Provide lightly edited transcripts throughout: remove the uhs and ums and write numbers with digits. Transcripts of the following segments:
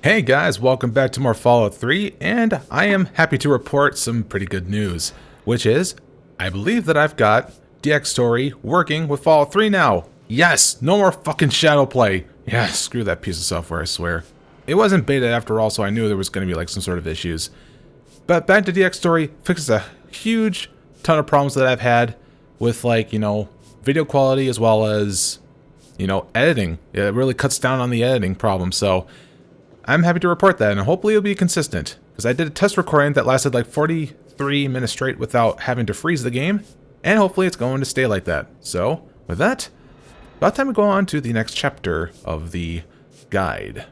Hey guys, welcome back to more Fallout 3, and I am happy to report some pretty good news, which is, I believe that I've got DX Story working with Fallout 3 now. Yes, no more fucking shadow play. Yeah, screw that piece of software, I swear. It wasn't beta after all, so I knew there was going to be like some sort of issues. But back to DX Story fixes a huge ton of problems that I've had with video quality as well as, editing. It really cuts down on the editing problem, so I'm happy to report that, and hopefully it'll be consistent, because I did a test recording that lasted like 43 minutes straight without having to freeze the game, and hopefully it's going to stay like that. So, with that, about time to go on to the next chapter of the guide.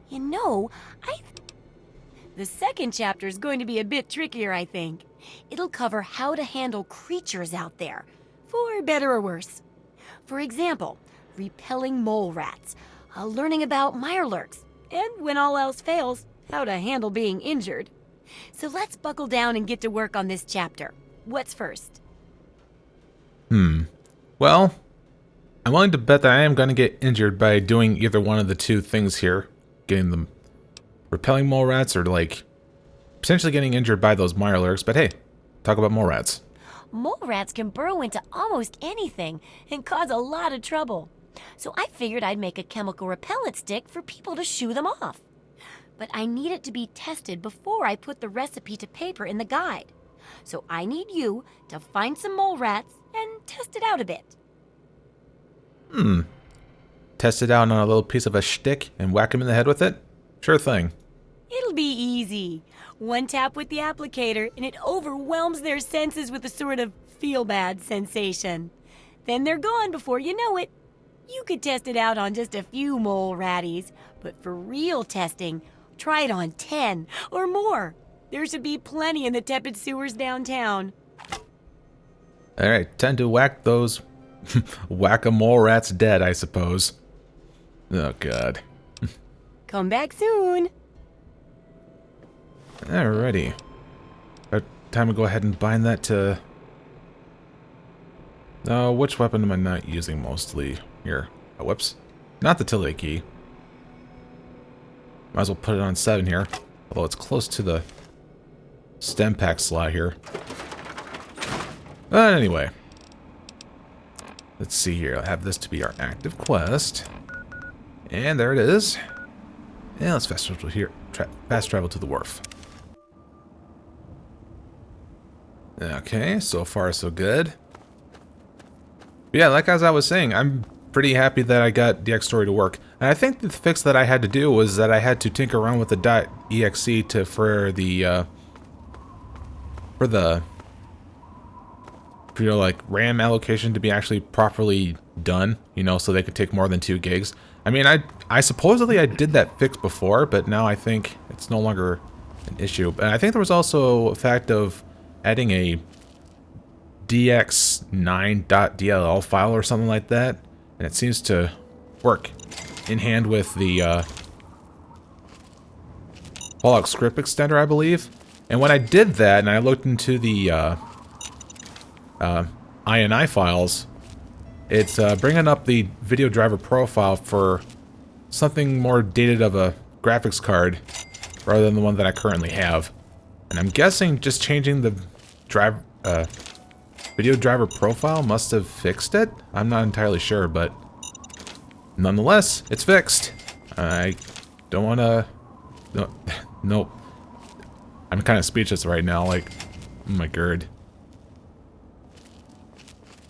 You know, the second chapter is going to be a bit trickier, I think. It'll cover how to handle creatures out there, for better or worse. For example, repelling mole rats, learning about mirelurks, and when all else fails, how to handle being injured. So let's buckle down and get to work on this chapter. What's first? Well, I'm willing to bet that I am going to get injured by doing either one of the two things here. Getting them repelling mole rats or potentially getting injured by those mirelurks, but hey, talk about mole rats. Mole rats can burrow into almost anything and cause a lot of trouble. So I figured I'd make a chemical repellent stick for people to shoo them off. But I need it to be tested before I put the recipe to paper in the guide. So I need you to find some mole rats and test it out a bit. Test it out on a little piece of a stick and whack him in the head with it? Sure thing. It'll be easy. One tap with the applicator and it overwhelms their senses with a sort of feel-bad sensation. Then they're gone before you know it. You could test it out on just a few mole ratties, but for real testing, try it on 10 or more. There should be plenty in the Tepid sewers downtown. Alright, time to whack those whack-a-mole rats dead, I suppose. Oh god. Come back soon. Alrighty. Time to go ahead and bind that to... which weapon am I not using mostly? Here. Oh, whoops. Not the tilde key. Might as well put it on 7 here. Although it's close to the stem pack slot here. But anyway. Let's see here. I have this to be our active quest. And there it is. And let's fast travel here. Fast travel to the wharf. Okay, so far so good. But yeah, like as I was saying, I'm pretty happy that I got DX Story to work. And I think the fix that I had to do was that I had to tinker around with the .exe for the RAM allocation to be actually properly done, so they could take more than 2 gigs. I mean, I supposedly I did that fix before, but now I think it's no longer an issue. And I think there was also a fact of adding a dx9.dll file or something like that, and it seems to work in hand with the Fallout script extender, I believe. And when I did that, and I looked into the INI files, it's bringing up the video driver profile for something more dated of a graphics card rather than the one that I currently have. And I'm guessing just changing the video driver profile must have fixed it? I'm not entirely sure, but nonetheless, it's fixed. I don't want to... Nope. I'm kind of speechless right now, like, oh my god.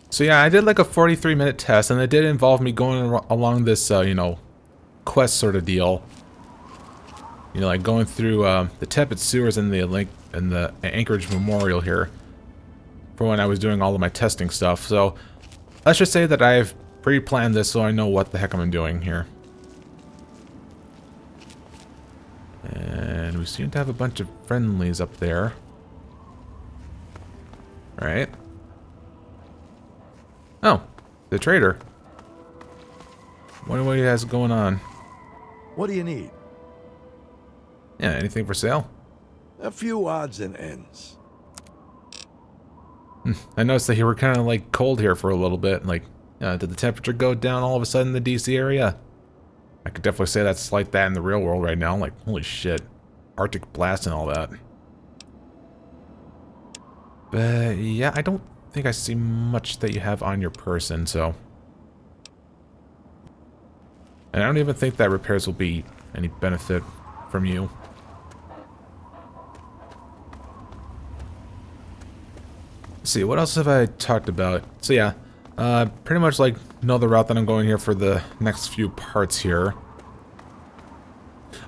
So yeah, I did like a 43-minute test, and it did involve me going along this, quest sort of deal. Like going through the Tepid sewers and the Anchorage Memorial here for when I was doing all of my testing stuff. So let's just say that I've pre-planned this so I know what the heck I'm doing here. And we seem to have a bunch of friendlies up there. Right. Oh, the trader. Wonder what he has going on. What do you need? Yeah, anything for sale? A few odds and ends. I noticed that you were kind of like cold here for a little bit. Like, did the temperature go down all of a sudden in the DC area? I could definitely say that's like that in the real world right now. Like, holy shit. Arctic blast and all that. But yeah, I don't think I see much that you have on your person, so. And I don't even think that repairs will be any benefit from you. Let's see, what else have I talked about? So yeah, pretty much like know the route that I'm going here for the next few parts here.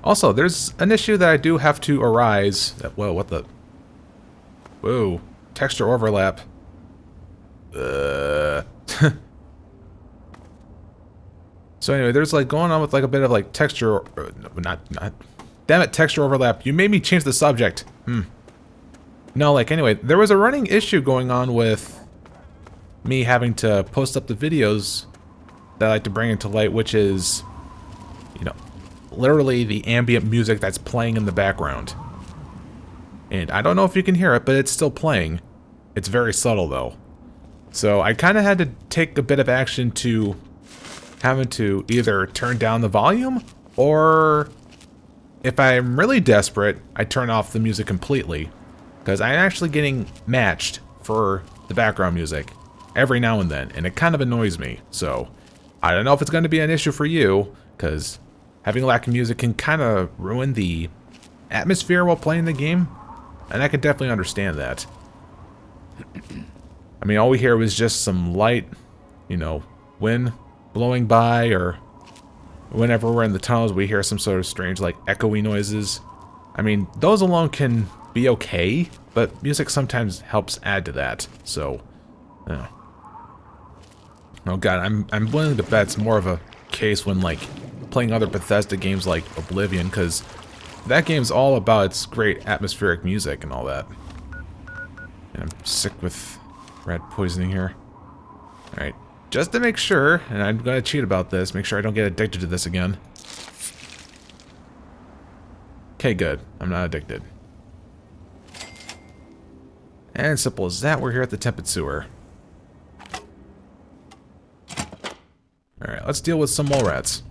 Also, there's an issue that I do have to arise. Whoa, what the? Whoa, texture overlap. So anyway, there's like going on with like a bit of like texture, not, damn it, texture overlap. You made me change the subject. No, like anyway, there was a running issue going on with me having to post up the videos that I like to bring into light, which is, you know, literally the ambient music that's playing in the background. And I don't know if you can hear it, but it's still playing. It's very subtle though. So I kind of had to take a bit of action to having to either turn down the volume, or if I'm really desperate, I turn off the music completely. Because I'm actually getting matched for the background music every now and then, and it kind of annoys me. So I don't know if it's going to be an issue for you, because having a lack of music can kind of ruin the atmosphere while playing the game, and I can definitely understand that. I mean, all we hear was just some light, you know, wind blowing by, or whenever we're in the tunnels, we hear some sort of strange, like, echoey noises. I mean, those alone can be okay, but music sometimes helps add to that, so, oh god, I'm willing to bet it's more of a case when, like, playing other Bethesda games like Oblivion, because that game's all about its great atmospheric music and all that. And I'm sick with rat poisoning here. Alright, just to make sure, and I'm gonna cheat about this, make sure I don't get addicted to this again. Okay, good. I'm not addicted. And simple as that, we're here at the Tepid sewer. Alright, let's deal with some mole rats.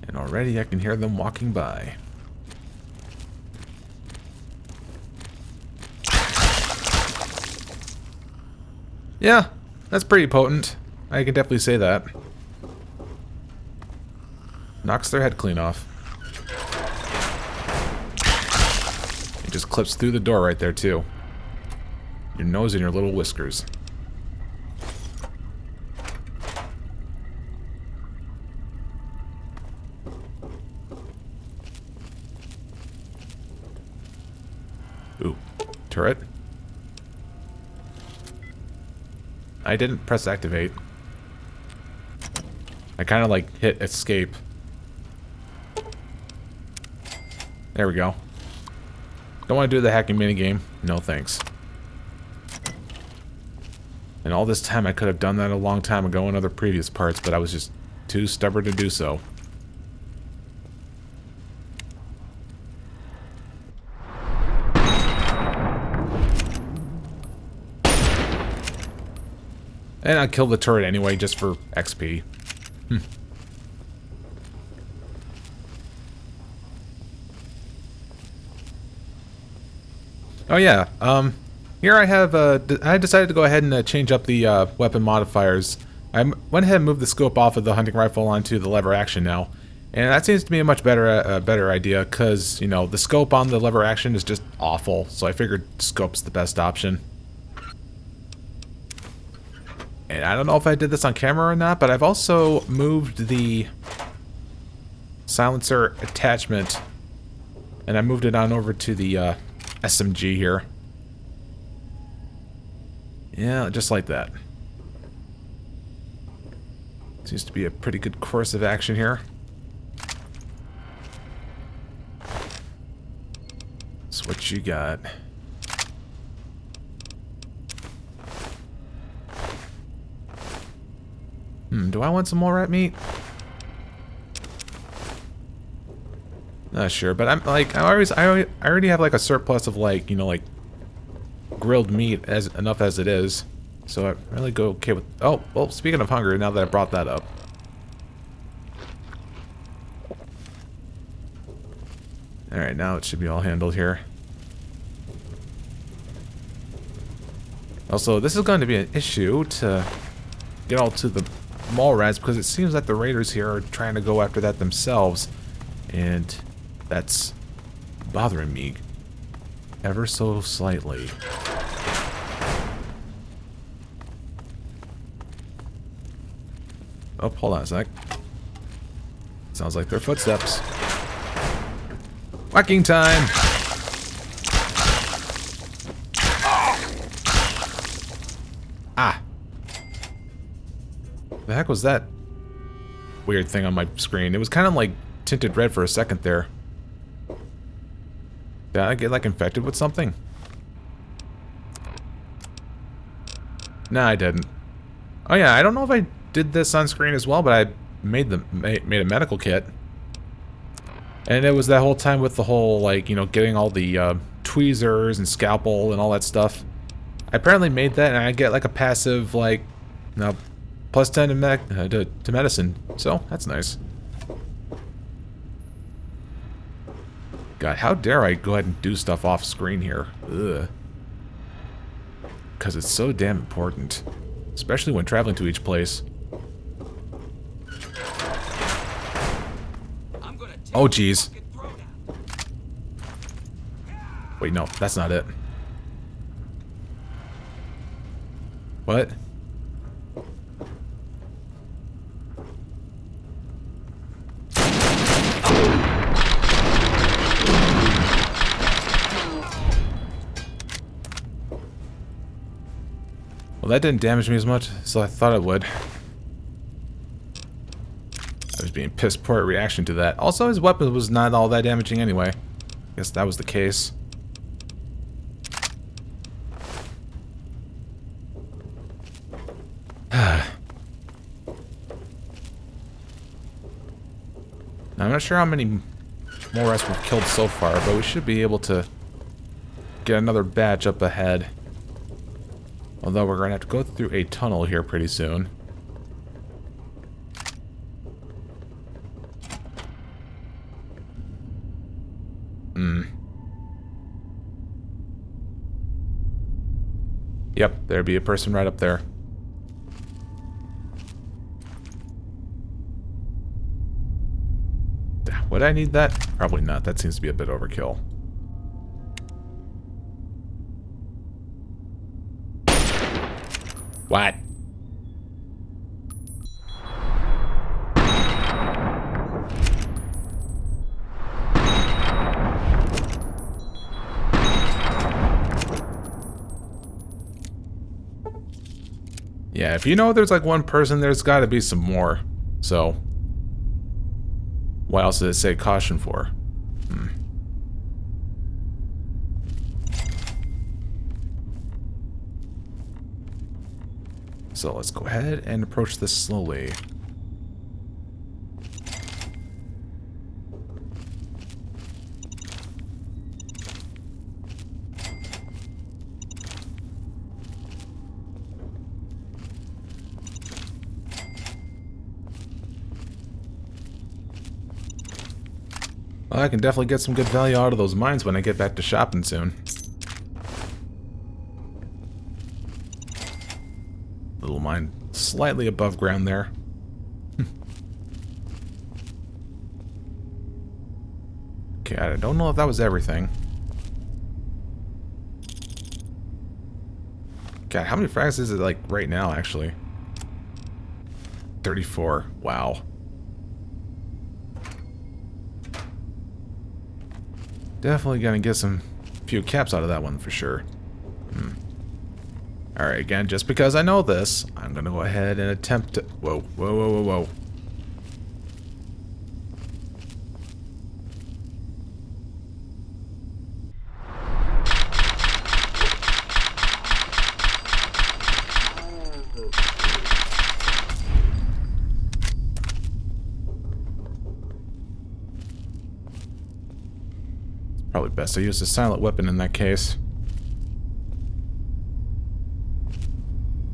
And already I can hear them walking by. Yeah, that's pretty potent. I can definitely say that. Knocks their head clean off. It just clips through the door right there, too. Your nose and your little whiskers. Ooh, turret. I didn't press activate. I kind of like hit escape. There we go. Don't want to do the hacking minigame. No thanks. And all this time I could have done that a long time ago in other previous parts, but I was just too stubborn to do so. And I killed the turret anyway, just for XP. Oh yeah, here I have, I decided to go ahead and change up the weapon modifiers. I went ahead and moved the scope off of the hunting rifle onto the lever action now. And that seems to be a much better idea, because, you know, the scope on the lever action is just awful. So I figured scope's the best option. And I don't know if I did this on camera or not, but I've also moved the silencer attachment, and I moved it on over to the SMG here. Yeah, just like that. Seems to be a pretty good course of action here. So what you got? Do I want some more rat meat? Not sure, but I'm like, I already have like a surplus of, like, you know, like grilled meat enough as it is. So I really go okay with... Oh, well, speaking of hunger, now that I brought that up. Alright, now it should be all handled here. Also, this is going to be an issue to get all to the mall rats because it seems like the raiders here are trying to go after that themselves. And that's bothering me ever so slightly. Oh, hold on a sec. Sounds like their footsteps. Whacking time! Ah! The heck was that weird thing on my screen? It was kind of like tinted red for a second there. Did I get like infected with something? Nah, I didn't. Oh yeah, I don't know if I did this on screen as well, but I made a medical kit. And it was that whole time with the whole, like, you know, getting all the tweezers and scalpel and all that stuff. I apparently made that, and I get like a passive, like, no, plus 10 to medicine. So that's nice. God, how dare I go ahead and do stuff off screen here? Ugh. Because it's so damn important, especially when traveling to each place. Oh, jeez. Wait, no, that's not it. What? Well, that didn't damage me as much as I thought it would. I was being piss poor at reaction to that. Also, his weapon was not all that damaging anyway. Guess that was the case. Now, I'm not sure how many more rats we've killed so far, but we should be able to get another batch up ahead. Although we're going to have to go through a tunnel here pretty soon. Yep, there'd be a person right up there. Would I need that? Probably not. That seems to be a bit overkill. What? Yeah, if you know there's like one person, there's got to be some more. So, why else did it say caution for? So let's go ahead and approach this slowly. Well, I can definitely get some good value out of those mines when I get back to shopping soon. Little mine slightly above ground there. Okay, I don't know if that was everything. God, how many frags is it like right now, actually? 34. Wow. Definitely gonna get some few caps out of that one for sure. Alright, again, just because I know this, I'm gonna go ahead and attempt to... Whoa, whoa, whoa, whoa, whoa. Probably best I use a silent weapon in that case.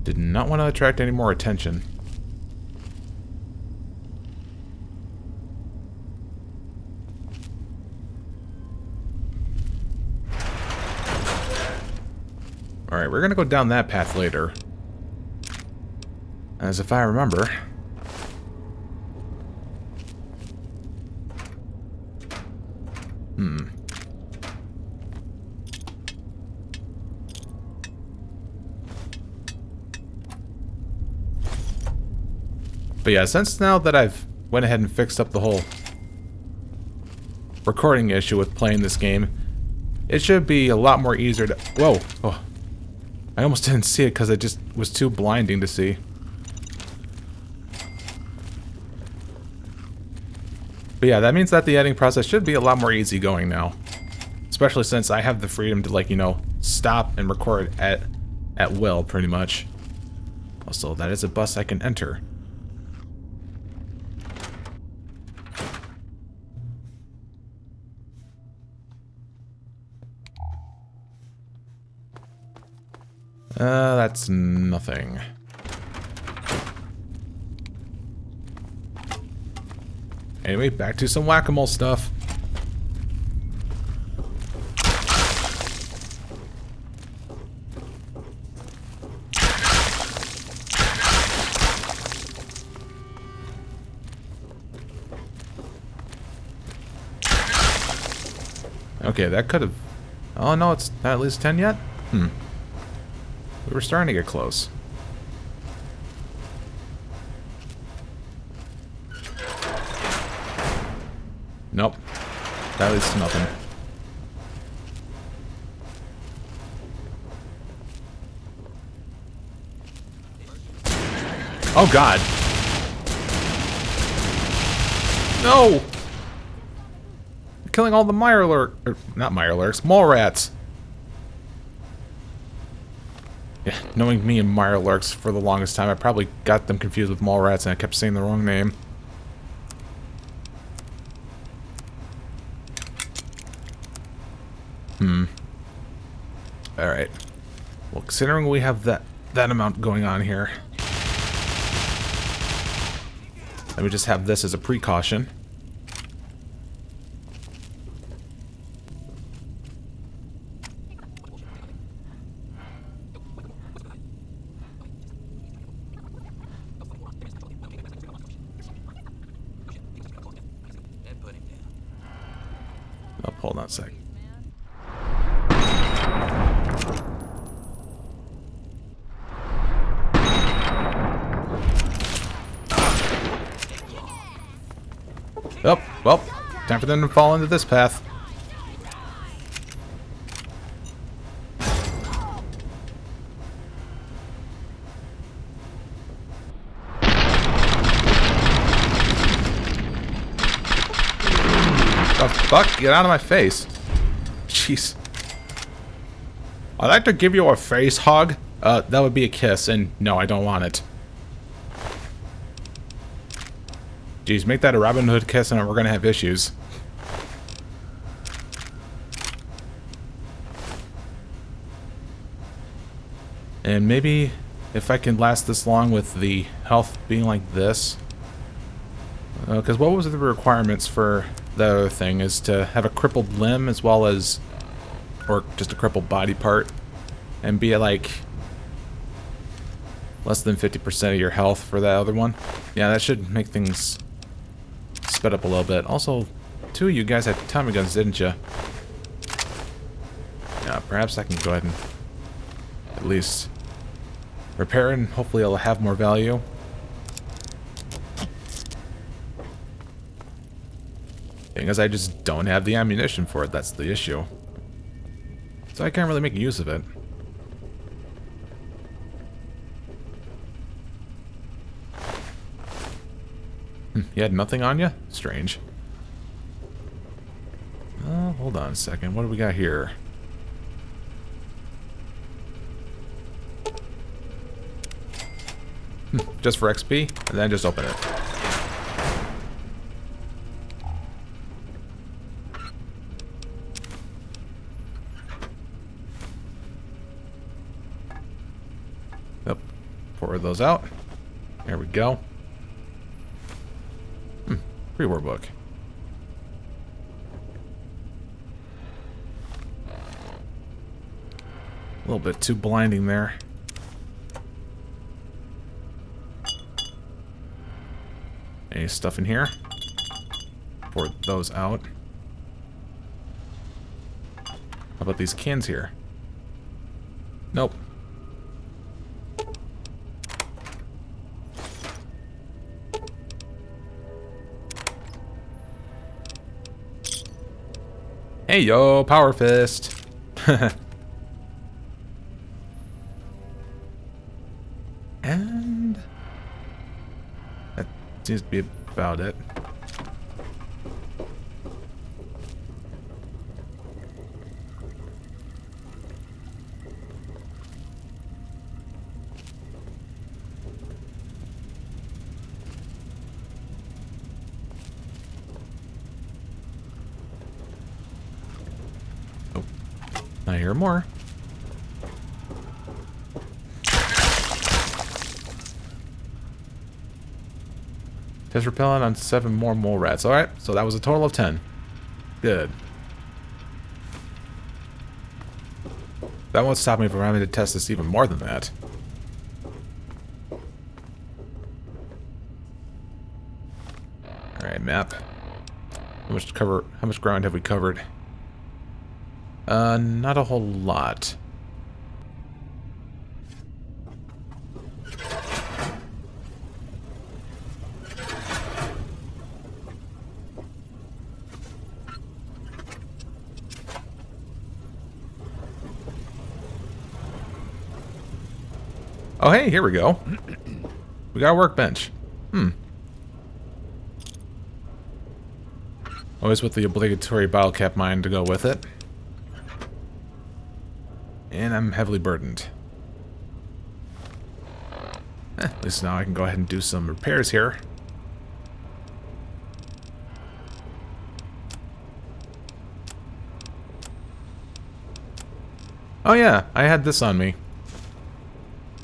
Did not want to attract any more attention. Alright, we're gonna go down that path later. As if I remember. But yeah, since now that I've went ahead and fixed up the whole recording issue with playing this game, it should be a lot more easier to... Whoa! Oh, I almost didn't see it because it just was too blinding to see. But yeah, that means that the editing process should be a lot more easygoing now. Especially since I have the freedom to, like, you know, stop and record at will, pretty much. Also, that is a bus I can enter. That's nothing. Anyway, back to some whack-a-mole stuff. Okay, that could have... Oh no, it's not at least 10 yet? We were starting to get close. Nope. That leads to nothing. Oh god. No! You're killing all the not Mirelurks, mole rats. Yeah, knowing me and Mirelurks for the longest time, I probably got them confused with mole rats and I kept saying the wrong name. Alright. Well, considering we have that amount going on here, let me just have this as a precaution. Oh, hold on a sec. Oh, well, time for them to fall into this path. The fuck? Get out of my face. Jeez. I'd like to give you a face hug. That would be a kiss, and no, I don't want it. Jeez, make that a Robin Hood kiss and we're gonna have issues. And maybe if I can last this long with the health being like this. Because what was the requirements for the other thing? Is to have a crippled limb as well as, or just a crippled body part, and be at like less than 50% of your health for that other one. Yeah, that should make things sped up a little bit. Also, two of you guys had Tommy guns, didn't you? Yeah, perhaps I can go ahead and at least repair it, and hopefully it'll have more value. Because I just don't have the ammunition for it, that's the issue. So I can't really make use of it. You had nothing on you? Strange. Oh, hold on a second. What do we got here? Just for XP, and then just open it. Yep. those out. There we go. Pre-war book. A little bit too blinding there. Any stuff in here? Pour those out. How about these cans here? Nope. Hey yo, power fist. And that seems to be about it. Oh, I hear more. Test repellent on 7 more mole rats. Alright, so that was a total of 10. Good. That won't stop me from having to test this even more than that. Alright, map. How much ground have we covered? Not a whole lot. Oh, hey, here we go. We got a workbench. Always with the obligatory bottle cap mine to go with it. And I'm heavily burdened. At least now I can go ahead and do some repairs here. Oh yeah, I had this on me.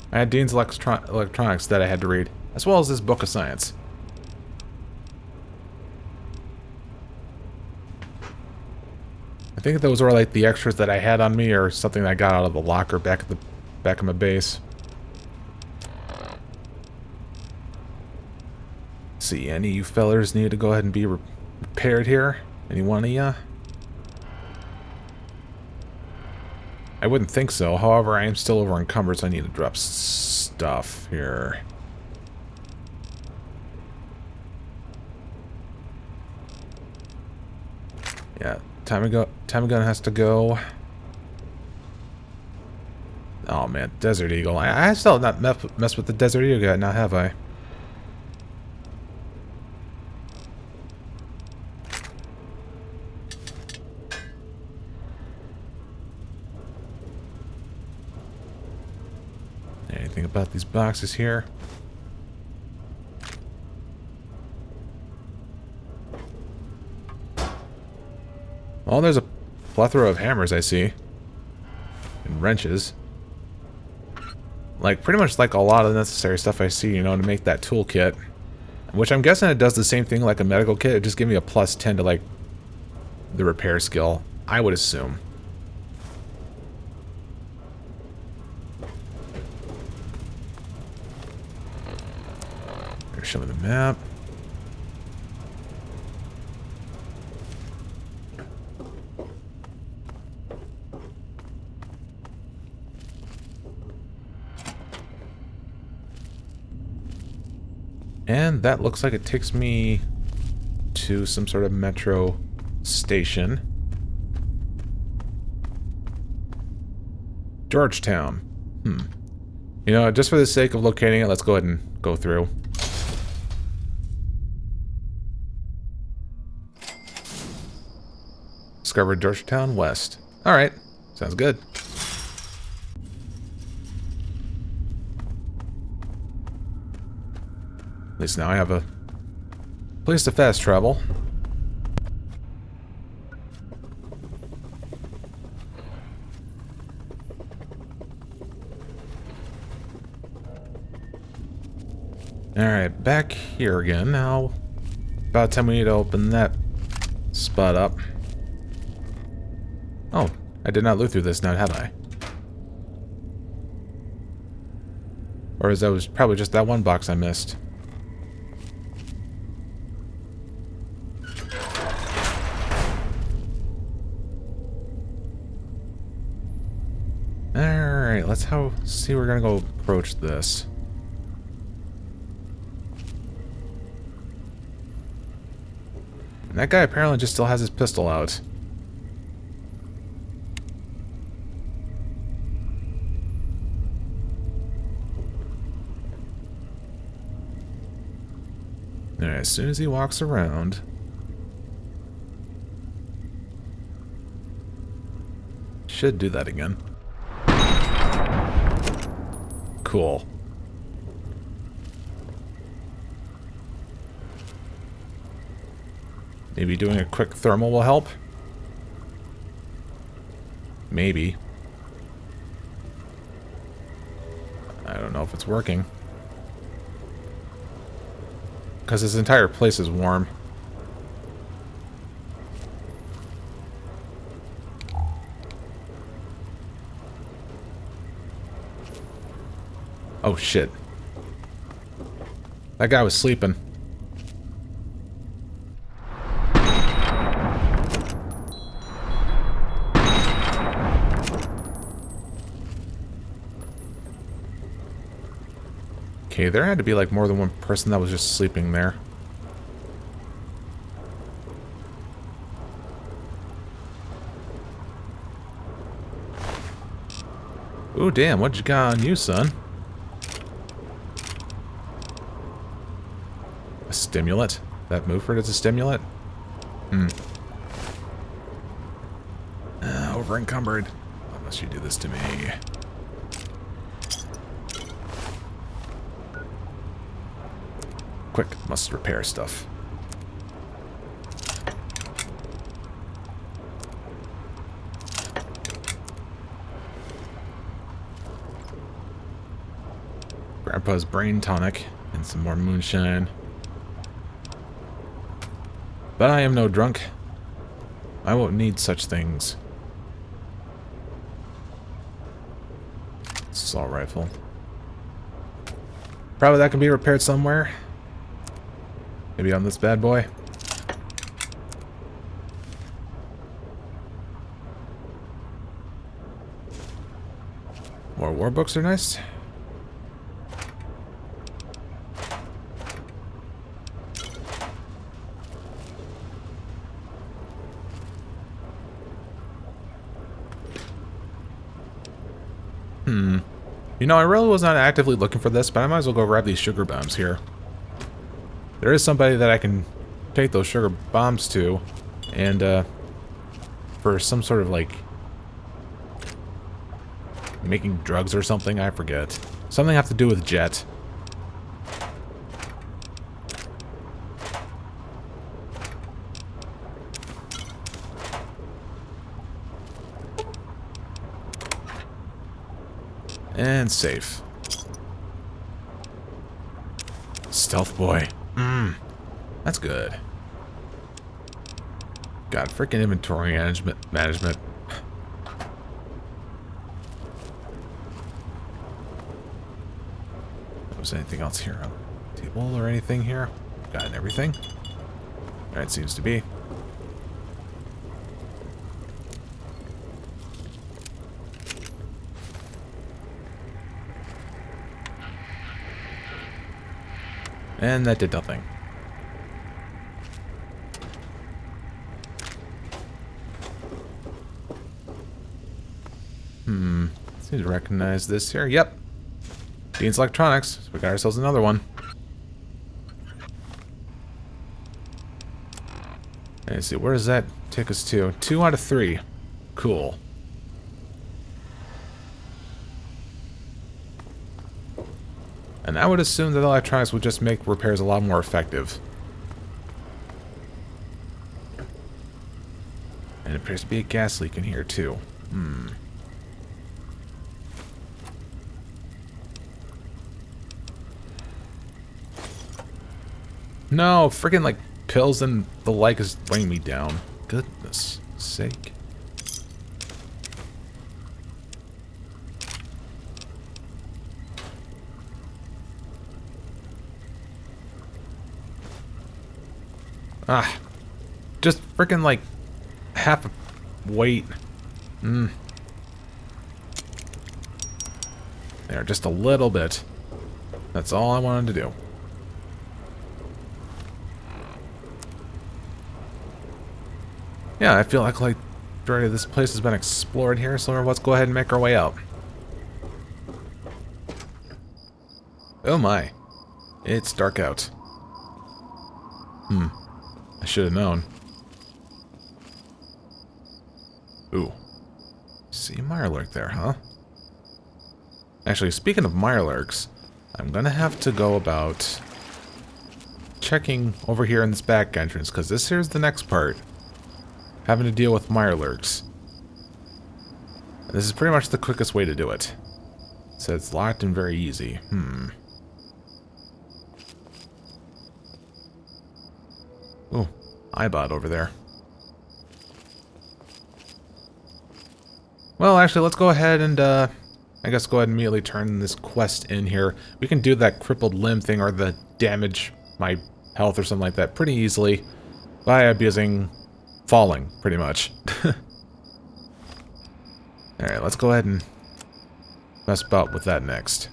I had Dean's Electronics that I had to read, as well as this book of science. I think those were like the extras that I had on me, or something that I got out of the locker back of my base. See, any of you fellers need to go ahead and be repaired here? Any one of ya? I wouldn't think so. However, I am still over encumbered, so I need to drop stuff here. Yeah, Tommy gun has to go. Oh man, Desert Eagle. I still have not messed with the Desert Eagle yet, now have I? Anything about these boxes here? Well, there's a plethora of hammers I see. And wrenches. Like, pretty much like a lot of the necessary stuff I see, you know, to make that toolkit. Which I'm guessing it does the same thing like a medical kit. It just gives me a plus 10 to, like, the repair skill. I would assume. Show me the map. And that looks like it takes me to some sort of metro station. Georgetown. You know, just for the sake of locating it, let's go ahead and go through. Discovered Georgetown West. Alright, sounds good. At least now I have a place to fast travel. Alright, back here again. Now, about time we need to open that spot up. Oh, I did not loot through this now, have I? Or is that was probably just that one box I missed? Alright, let's see we're gonna go approach this. And that guy apparently just still has his pistol out. Alright, as soon as he walks around... Should do that again. Cool. Maybe doing a quick thermal will help? Maybe. I don't know if it's working. Because this entire place is warm. Oh shit. That guy was sleeping. Okay, there had to be like more than one person that was just sleeping there. Ooh, damn, what you got on you, son? A stimulant? That Muford is a stimulant? Over encumbered. Why must you do this to me? Quick, must repair stuff. Grandpa's brain tonic and some more moonshine. But I am no drunk. I won't need such things. Assault rifle. Probably that can be repaired somewhere. Maybe on this bad boy. More war books are nice. You know, I really was not actively looking for this, but I might as well go grab these sugar bombs here. There is somebody that I can take those sugar bombs to, and, for some sort of, like, making drugs or something, I forget. Something have to do with Jet. And safe. Stealth boy. That's good. God, freaking inventory management. Was anything else here on the table or anything here? Got everything? That seems to be. And that did nothing. Seems to recognize this here. Yep. Dean's Electronics. So we got ourselves another one. Let's see, where does that take us to? 2 out of 3. Cool. And I would assume that electronics would just make repairs a lot more effective. And it appears to be a gas leak in here, too. No, freaking like pills and the like is weighing me down. Goodness sake. Ah, just freaking like half a weight. There, just a little bit. That's all I wanted to do. Yeah, I feel like majority of this place has been explored here, so let's go ahead and make our way out. Oh my. It's dark out. I should have known. Ooh. See a mirelurk there, huh? Actually, speaking of mirelurks, I'm gonna have to go about checking over here in this back entrance, because this here's the next part. Having to deal with mirelurks. This is pretty much the quickest way to do it. So it's locked and very easy. Ooh, iBot over there. Well, actually, let's go ahead and, I guess go ahead and immediately turn this quest in here. We can do that crippled limb thing or the damage my health or something like that pretty easily by abusing falling, pretty much. Alright, let's go ahead and mess about with that next.